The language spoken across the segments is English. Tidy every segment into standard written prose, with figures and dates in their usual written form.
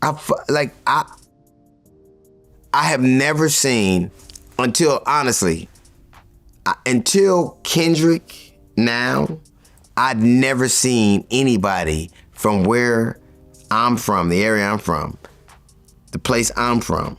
I have never seen until Kendrick now, I'd never seen anybody from where I'm from, the area I'm from, the place I'm from,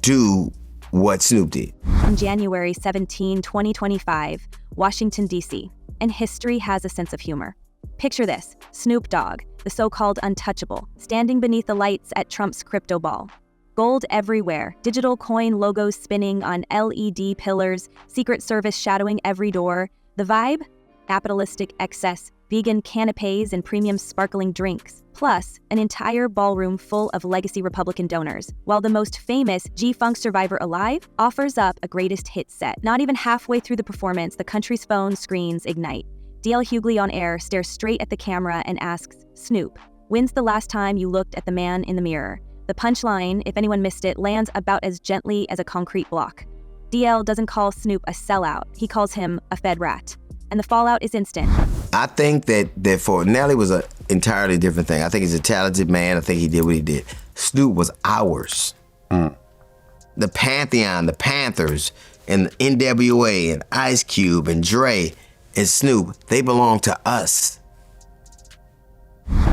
do what Snoop did. On January 17, 2025, Washington, D.C., and history has a sense of humor. Picture this, Snoop Dogg, the so-called untouchable, standing beneath the lights at Trump's crypto ball. Gold everywhere, digital coin logos spinning on LED pillars, Secret Service shadowing every door. The vibe? Capitalistic excess, vegan canapes and premium sparkling drinks, plus an entire ballroom full of legacy Republican donors, while the most famous G-Funk survivor alive offers up a greatest hit set. Not even halfway through the performance, the country's phone screens ignite. DL Hughley on air stares straight at the camera and asks, Snoop, when's the last time you looked at the man in the mirror? The punchline, if anyone missed it, lands about as gently as a concrete block. DL doesn't call Snoop a sellout, he calls him a fed rat. And the fallout is instant. I think that for Nelly was an entirely different thing. I think he's a talented man. I think he did what he did. Snoop was ours. The Pantheon, the Panthers, and the NWA, and Ice Cube, and Dre, and Snoop, they belong to us.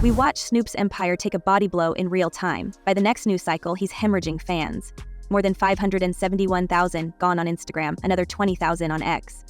We watch Snoop's empire take a body blow in real time. By the next news cycle, he's hemorrhaging fans. More than 571,000 gone on Instagram, another 20,000 on X.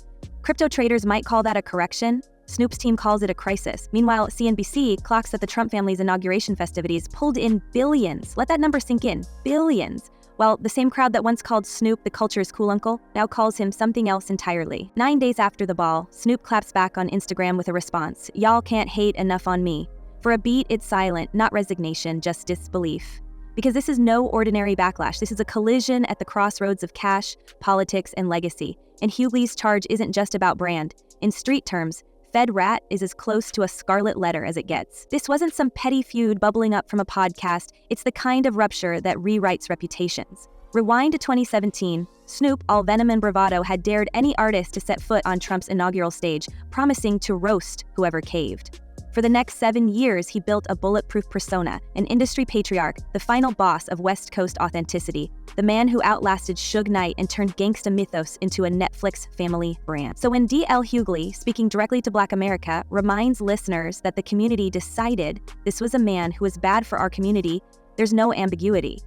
Crypto traders might call that a correction. Snoop's team calls it a crisis. Meanwhile, CNBC clocks that the Trump family's inauguration festivities pulled in billions. Let that number sink in, billions. Well, the same crowd that once called Snoop the culture's cool uncle now calls him something else entirely. 9 days after the ball, Snoop claps back on Instagram with a response, "Y'all can't hate enough on me." For a beat, it's silent, not resignation, just disbelief. Because this is no ordinary backlash. This is a collision at the crossroads of cash, politics, and legacy. And Hughley's charge isn't just about brand. In street terms, Fed Rat is as close to a scarlet letter as it gets. This wasn't some petty feud bubbling up from a podcast. It's the kind of rupture that rewrites reputations. Rewind to 2017, Snoop, all venom and bravado, had dared any artist to set foot on Trump's inaugural stage, promising to roast whoever caved. For the next 7 years, he built a bulletproof persona, an industry patriarch, the final boss of West Coast authenticity, the man who outlasted Suge Knight and turned gangsta mythos into a Netflix family brand. So when DL Hughley, speaking directly to Black America, reminds listeners that the community decided this was a man who was bad for our community, there's no ambiguity.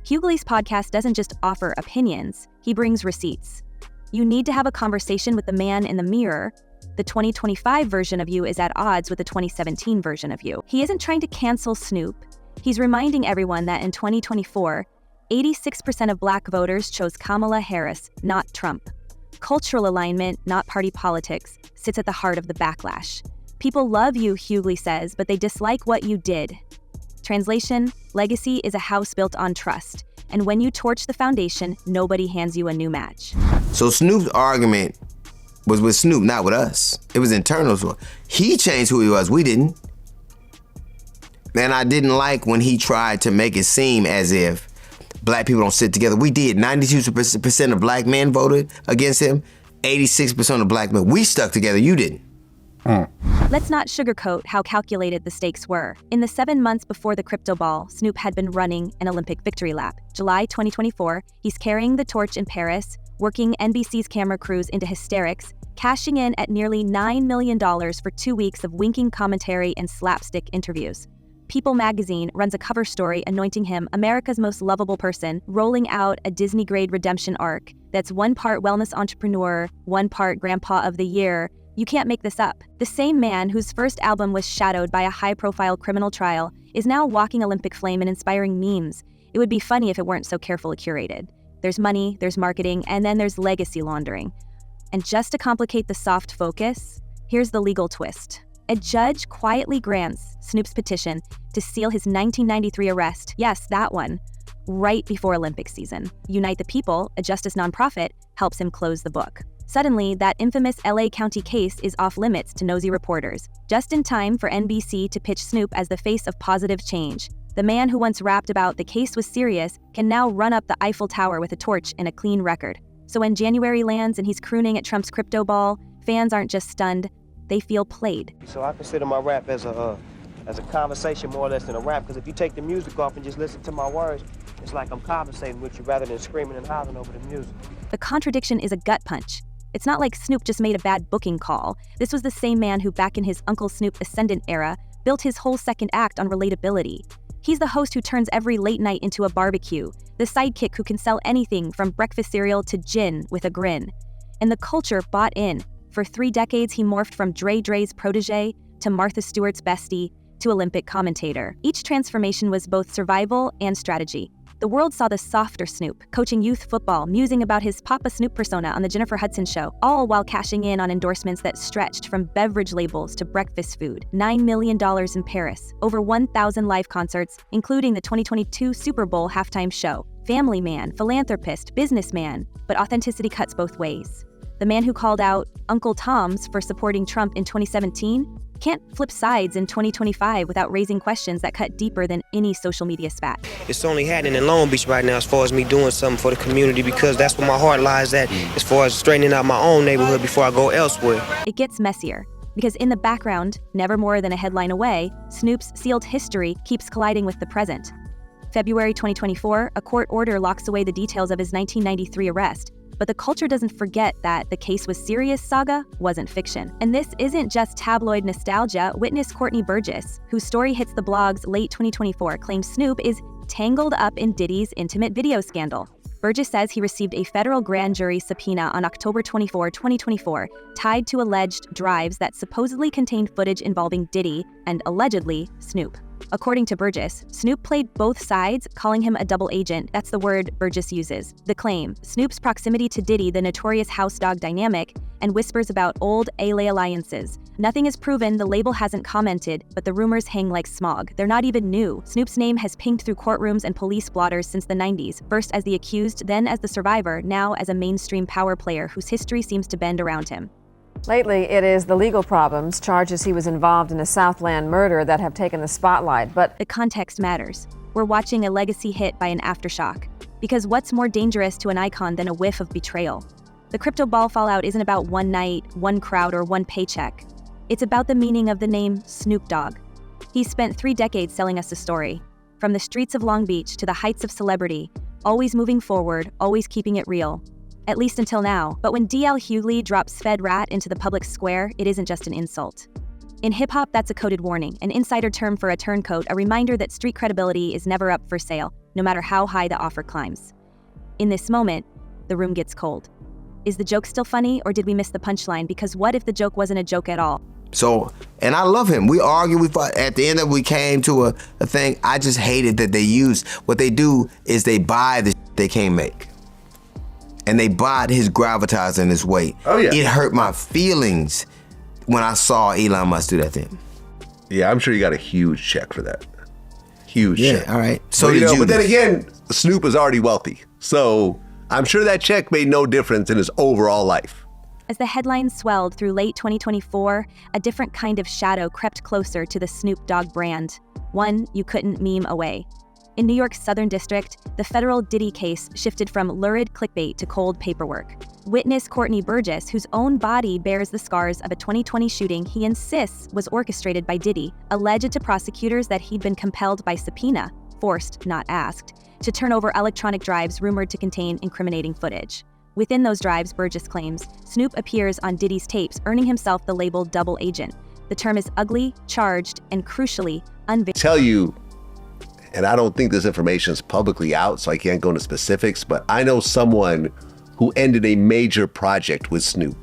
Hughley's podcast doesn't just offer opinions, he brings receipts. You need to have a conversation with the man in the mirror. The 2025 version of you is at odds with the 2017 version of you. He isn't trying to cancel Snoop. He's reminding everyone that in 2024, 86% of Black voters chose Kamala Harris, not Trump. Cultural alignment, not party politics, sits at the heart of the backlash. People love you, Hughley says, but they dislike what you did. Translation, legacy is a house built on trust. And when you torch the foundation, nobody hands you a new match. So Snoop's argument was with Snoop, not with us. It was internal. So he changed who he was, we didn't. And I didn't like when he tried to make it seem as if Black people don't sit together. We did. 92% of Black men voted against him. 86% of Black men. We stuck together, you didn't. Let's not sugarcoat how calculated the stakes were. In the 7 months before the crypto ball, Snoop had been running an Olympic victory lap. July 2024, he's carrying the torch in Paris, working NBC's camera crews into hysterics, cashing in at nearly $9 million for 2 weeks of winking commentary and slapstick interviews. People magazine runs a cover story anointing him America's most lovable person, rolling out a Disney-grade redemption arc that's 1 part wellness entrepreneur, 1 part grandpa of the year. You can't make this up. The same man whose first album was shadowed by a high-profile criminal trial is now walking Olympic flame and inspiring memes. It would be funny if it weren't so carefully curated. There's money, there's marketing, and then there's legacy laundering. And just to complicate the soft focus, here's the legal twist. A judge quietly grants Snoop's petition to seal his 1993 arrest, yes, that one, right before Olympic season. Unite the People, a justice nonprofit, helps him close the book. Suddenly, that infamous LA County case is off limits to nosy reporters, just in time for NBC to pitch Snoop as the face of positive change. The man who once rapped about the case was serious can now run up the Eiffel Tower with a torch and a clean record. So when January lands and he's crooning at Trump's crypto ball, fans aren't just stunned, they feel played. So I consider my rap as as a conversation more or less than a rap, because if you take the music off and just listen to my words, it's like I'm conversating with you rather than screaming and hollering over the music. The contradiction is a gut punch. It's not like Snoop just made a bad booking call. This was the same man who, back in his Uncle Snoop Ascendant era, built his whole second act on relatability. He's the host who turns every late night into a barbecue, the sidekick who can sell anything from breakfast cereal to gin with a grin. And the culture bought in. For 3 decades, he morphed from Dre's protege to Martha Stewart's bestie to Olympic commentator. Each transformation was both survival and strategy. The world saw the softer Snoop, coaching youth football, musing about his Papa Snoop persona on The Jennifer Hudson Show, all while cashing in on endorsements that stretched from beverage labels to breakfast food. $9 million in Paris, over 1,000 live concerts, including the 2022 Super Bowl halftime show. Family man, philanthropist, businessman, but authenticity cuts both ways. The man who called out Uncle Tom's for supporting Trump in 2017 can't flip sides in 2025 without raising questions that cut deeper than any social media spat. It's only happening in Long Beach right now as far as me doing something for the community, because that's where my heart lies at as far as straightening out my own neighborhood before I go elsewhere. It gets messier, because in the background, never more than a headline away, Snoop's sealed history keeps colliding with the present. February 2024, a court order locks away the details of his 1993 arrest. But the culture doesn't forget that the case was serious saga wasn't fiction. And this isn't just tabloid nostalgia. Witness Courtney Burgess, whose story hits the blogs late 2024, claims Snoop is tangled up in Diddy's intimate video scandal. Burgess says he received a federal grand jury subpoena on October 24, 2024, tied to alleged drives that supposedly contained footage involving Diddy and, allegedly, Snoop. According to Burgess, Snoop played both sides, calling him a double agent. That's the word Burgess uses. The claim, Snoop's proximity to Diddy, the notorious house dog dynamic, and whispers about old LA alliances. Nothing is proven, the label hasn't commented, but the rumors hang like smog. They're not even new. Snoop's name has pinged through courtrooms and police blotters since the 90s, first as the accused, then as the survivor, now as a mainstream power player whose history seems to bend around him. Lately, it is the legal problems, charges he was involved in a Southland murder, that have taken the spotlight, but the context matters. We're watching a legacy hit by an aftershock. Because what's more dangerous to an icon than a whiff of betrayal? The crypto ball fallout isn't about one night, one crowd, or one paycheck. It's about the meaning of the name Snoop Dogg. He's spent 3 decades selling us a story. From the streets of Long Beach to the heights of celebrity, always moving forward, always keeping it real. At least until now. But when DL Hughley drops Fed Rat into the public square, it isn't just an insult. In hip-hop, that's a coded warning, an insider term for a turncoat, a reminder that street credibility is never up for sale, no matter how high the offer climbs. In this moment, the room gets cold. Is the joke still funny, or did we miss the punchline? Because what if the joke wasn't a joke at all? So, and I love him. We argue, we fought. At the end of it, we came to a thing. I just hated that they use, what they do is they buy the they can't make. And they bought his gravitas and his weight. Oh, yeah. It hurt my feelings when I saw Elon Musk do that to him. Yeah, I'm sure you got a huge check for that. Huge check. All right. So but, did you. But then again, Snoop is already wealthy. So I'm sure that check made no difference in his overall life. As the headlines swelled through late 2024, a different kind of shadow crept closer to the Snoop Dogg brand, one you couldn't meme away. In New York's Southern District, the federal Diddy case shifted from lurid clickbait to cold paperwork. Witness Courtney Burgess, whose own body bears the scars of a 2020 shooting he insists was orchestrated by Diddy, alleged to prosecutors that he'd been compelled by subpoena, forced, not asked, to turn over electronic drives rumored to contain incriminating footage. Within those drives, Burgess claims, Snoop appears on Diddy's tapes, earning himself the label double agent. The term is ugly, charged, and crucially, unveiled. Tell you, and I don't think this information is publicly out, so I can't go into specifics, but I know someone who ended a major project with Snoop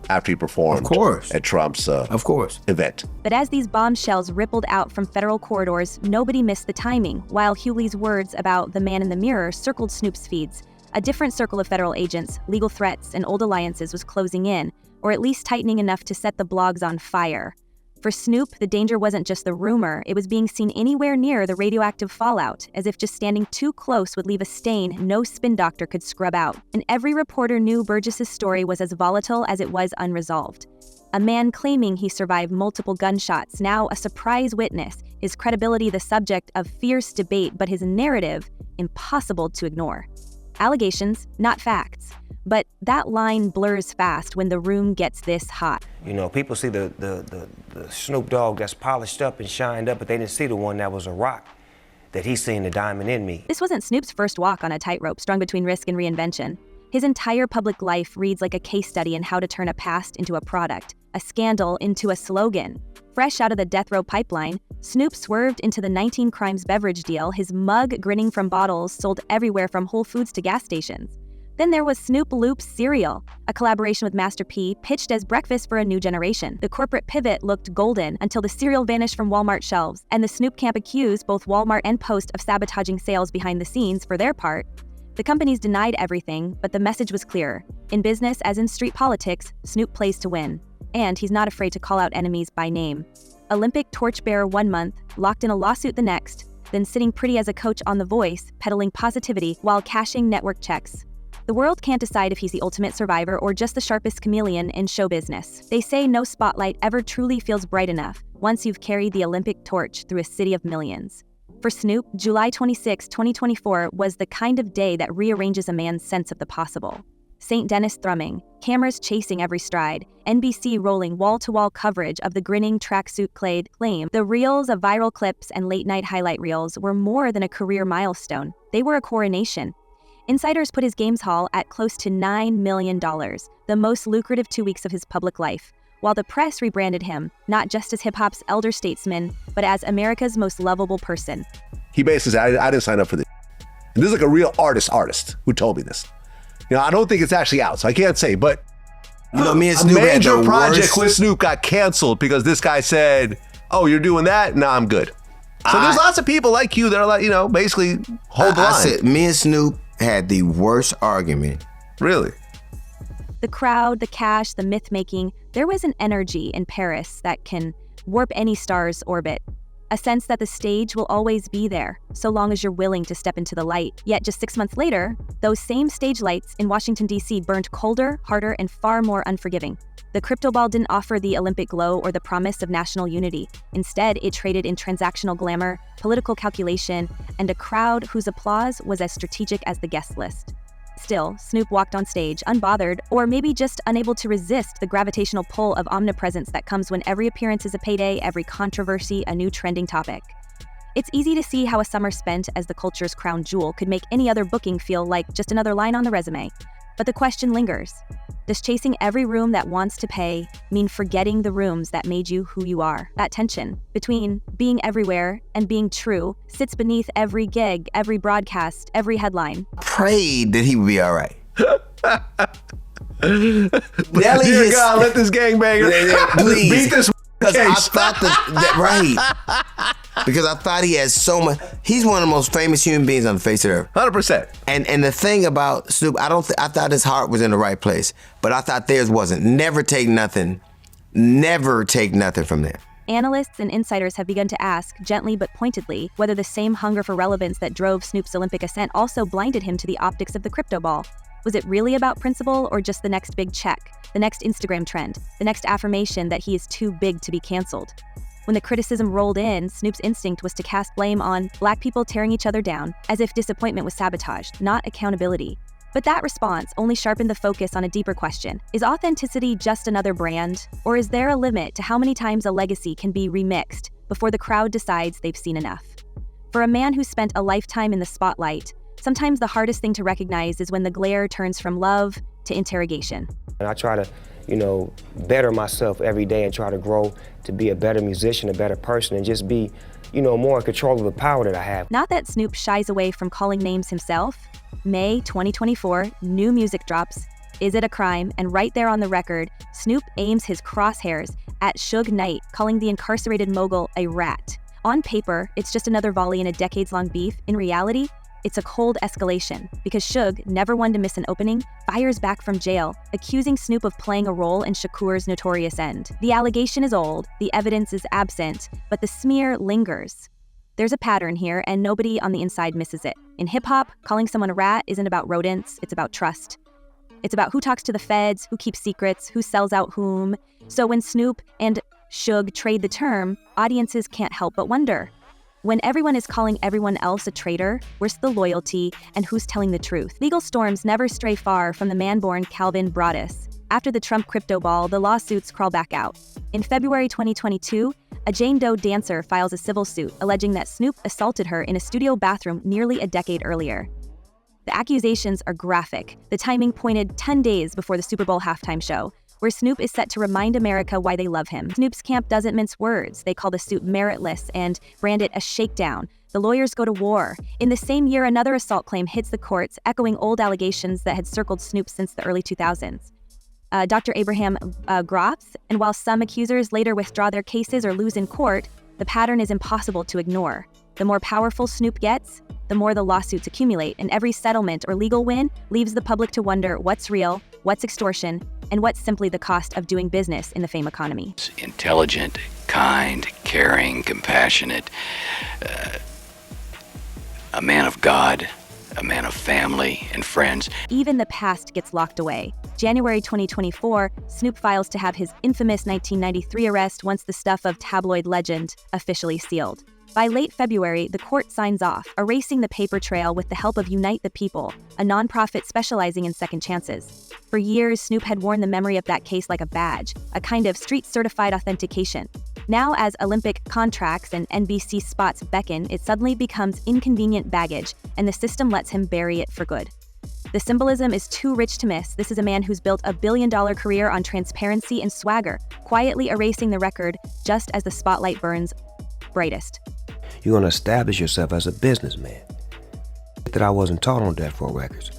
after he performed at Trump's event. But as these bombshells rippled out from federal corridors, nobody missed the timing. While Hughley's words about the man in the mirror circled Snoop's feeds, a different circle of federal agents, legal threats, and old alliances was closing in, or at least tightening enough to set the blogs on fire. For Snoop, the danger wasn't just the rumor, it was being seen anywhere near the radioactive fallout, as if just standing too close would leave a stain no spin doctor could scrub out. And every reporter knew Burgess's story was as volatile as it was unresolved. A man claiming he survived multiple gunshots, now a surprise witness, his credibility the subject of fierce debate, but his narrative impossible to ignore. Allegations, not facts. But that line blurs fast when the room gets this hot. You know, people see the Snoop Dogg that's polished up and shined up, but they didn't see the one that was a rock, that he's seen the diamond in me. This wasn't Snoop's first walk on a tightrope strung between risk and reinvention. His entire public life reads like a case study in how to turn a past into a product, a scandal into a slogan. Fresh out of the death row pipeline, Snoop swerved into the 19 Crimes beverage deal, his mug grinning from bottles sold everywhere from Whole Foods to gas stations. Then there was Snoop Loop's cereal, a collaboration with Master P pitched as breakfast for a new generation. The corporate pivot looked golden until the cereal vanished from Walmart shelves, and the Snoop camp accused both Walmart and Post of sabotaging sales behind the scenes for their part. The companies denied everything, but the message was clear. In business, as in street politics, Snoop plays to win. And he's not afraid to call out enemies by name. Olympic torchbearer 1 month, locked in a lawsuit the next, then sitting pretty as a coach on The Voice, peddling positivity while cashing network checks. The world can't decide if he's the ultimate survivor or just the sharpest chameleon in show business. They say no spotlight ever truly feels bright enough once you've carried the Olympic torch through a city of millions. For Snoop, July 26, 2024 was the kind of day that rearranges a man's sense of the possible. St. Denis thrumming, cameras chasing every stride, NBC rolling wall-to-wall coverage of the grinning tracksuit claim. The reels of viral clips and late-night highlight reels were more than a career milestone. They were a coronation. Insiders put his games haul at close to $9 million, the most lucrative 2 weeks of his public life, while the press rebranded him, not just as hip-hop's elder statesman, but as America's most lovable person. He basically said, I didn't sign up for this. And this is like a real artist who told me this. You know, I don't think it's actually out, so I can't say, but you know, me and a Snoop major project with Snoop got canceled because this guy said, oh, you're doing that? No, I'm good. So there's lots of people like you that are like, you know, basically hold the line. I said, me and Snoop had the worst argument. Really? The crowd, the cash, the myth-making, there was an energy in Paris that can warp any star's orbit. A sense that the stage will always be there, so long as you're willing to step into the light. Yet just 6 months later, those same stage lights in Washington, D.C. burned colder, harder, and far more unforgiving. The crypto ball didn't offer the Olympic glow or the promise of national unity. Instead, it traded in transactional glamour, political calculation, and a crowd whose applause was as strategic as the guest list. Still, Snoop walked on stage, unbothered, or maybe just unable to resist the gravitational pull of omnipresence that comes when every appearance is a payday, every controversy a new trending topic. It's easy to see how a summer spent as the culture's crown jewel could make any other booking feel like just another line on the resume. But the question lingers. Does chasing every room that wants to pay mean forgetting the rooms that made you who you are? That tension between being everywhere and being true sits beneath every gig, every broadcast, every headline. Prayed that he would be all right. Dear God, let this gangbanger please beat this because I case. thought that right. Because I thought he has so much. He's one of the most famous human beings on the face of the earth. 100%. And the thing about Snoop, I thought his heart was in the right place, but I thought theirs wasn't. Never take nothing from them. Analysts and insiders have begun to ask, gently but pointedly, whether the same hunger for relevance that drove Snoop's Olympic ascent also blinded him to the optics of the crypto ball. Was it really about principle or just the next big check, the next Instagram trend, the next affirmation that he is too big to be canceled? When the criticism rolled in, Snoop's instinct was to cast blame on Black people tearing each other down, as if disappointment was sabotaged, not accountability. But that response only sharpened the focus on a deeper question. Is authenticity just another brand? Or is there a limit to how many times a legacy can be remixed before the crowd decides they've seen enough? For a man who spent a lifetime in the spotlight, sometimes the hardest thing to recognize is when the glare turns from love to interrogation. And I try to, better myself every day and try to grow to be a better musician, a better person, and just be, more in control of the power that I have. Not that Snoop shies away from calling names himself. May 2024, new music drops, Is It a Crime? And right there on the record, Snoop aims his crosshairs at Suge Knight, calling the incarcerated mogul a rat. On paper, it's just another volley in a decades-long beef. In reality, it's a cold escalation, because Suge, never one to miss an opening, fires back from jail, accusing Snoop of playing a role in Shakur's notorious end. The allegation is old, the evidence is absent, but the smear lingers. There's a pattern here, and nobody on the inside misses it. In hip-hop, calling someone a rat isn't about rodents, it's about trust. It's about who talks to the feds, who keeps secrets, who sells out whom. So when Snoop and Suge trade the term, audiences can't help but wonder, When everyone is calling everyone else a traitor, where's the loyalty and who's telling the truth? Legal storms never stray far from the man-born Calvin Broadus. After the Trump crypto ball, the lawsuits crawl back out. In February 2022, a Jane Doe dancer files a civil suit alleging that Snoop assaulted her in a studio bathroom nearly a decade earlier. The accusations are graphic. The timing pointed 10 days before the Super Bowl halftime show, where Snoop is set to remind America why they love him. Snoop's camp doesn't mince words. They call the suit meritless and brand it a shakedown. The lawyers go to war. In the same year, another assault claim hits the courts, echoing old allegations that had circled Snoop since the early 2000s. Dr. Abraham Groffs, and while some accusers later withdraw their cases or lose in court, the pattern is impossible to ignore. The more powerful Snoop gets, the more the lawsuits accumulate, and every settlement or legal win leaves the public to wonder what's real, what's extortion, and what's simply the cost of doing business in the fame economy. Intelligent, kind, caring, compassionate, a man of God, a man of family and friends. Even the past gets locked away. January 2024, Snoop files to have his infamous 1993 arrest once the stuff of tabloid legend officially sealed. By late February, the court signs off, erasing the paper trail with the help of Unite the People, a nonprofit specializing in second chances. For years, Snoop had worn the memory of that case like a badge, a kind of street-certified authentication. Now, as Olympic contracts and NBC spots beckon, it suddenly becomes inconvenient baggage, and the system lets him bury it for good. The symbolism is too rich to miss. This is a man who's built a billion-dollar career on transparency and swagger, quietly erasing the record just as the spotlight burns brightest. You're going to establish yourself as a businessman. That I wasn't taught on Death Row Records.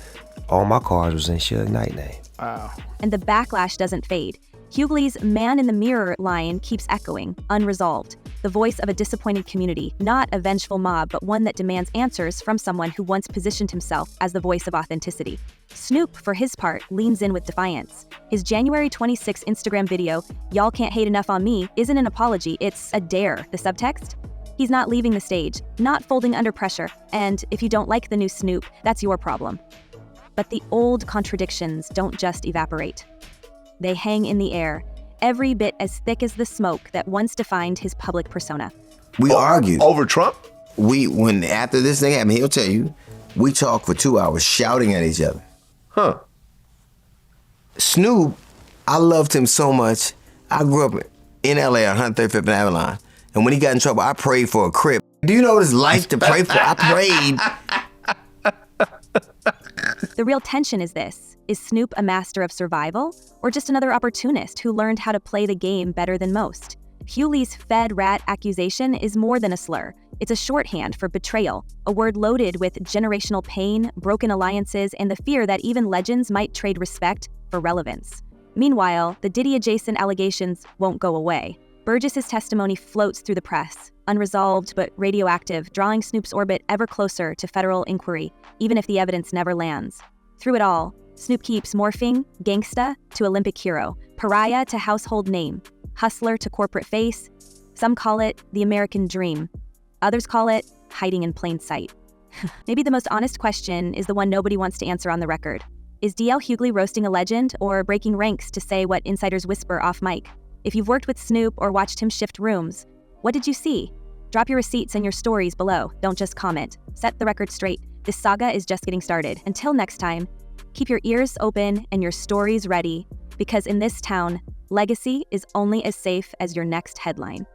All my cars was in Suge Knight name. Wow. And the backlash doesn't fade. Hughley's man in the mirror line keeps echoing, unresolved. The voice of a disappointed community, not a vengeful mob, but one that demands answers from someone who once positioned himself as the voice of authenticity. Snoop, for his part, leans in with defiance. His January 26 Instagram video, "Y'all can't hate enough on me," isn't an apology, it's a dare. The subtext? He's not leaving the stage, not folding under pressure, and if you don't like the new Snoop, that's your problem. But the old contradictions don't just evaporate. They hang in the air, every bit as thick as the smoke that once defined his public persona. We argued. Over Trump? After this thing happened, he'll tell you, we talked for 2 hours shouting at each other. Huh. Snoop, I loved him so much. I grew up in LA on 135th and Avalon. And when he got in trouble, I prayed for a crib. Do you know what it's like to pray for? I prayed. The real tension is this. Is Snoop a master of survival, or just another opportunist who learned how to play the game better than most? Hughley's Fed rat accusation is more than a slur. It's a shorthand for betrayal, a word loaded with generational pain, broken alliances, and the fear that even legends might trade respect for relevance. Meanwhile, the Diddy-adjacent allegations won't go away. Burgess's testimony floats through the press, unresolved but radioactive, drawing Snoop's orbit ever closer to federal inquiry, even if the evidence never lands. Through it all, Snoop keeps morphing gangsta to Olympic hero, pariah to household name, hustler to corporate face. Some call it the American dream. Others call it hiding in plain sight. Maybe the most honest question is the one nobody wants to answer on the record. Is DL Hughley roasting a legend or breaking ranks to say what insiders whisper off mic? If you've worked with Snoop or watched him shift rooms, what did you see? Drop your receipts and your stories below. Don't just comment. Set the record straight. This saga is just getting started. Until next time, keep your ears open and your stories ready, because in this town, legacy is only as safe as your next headline.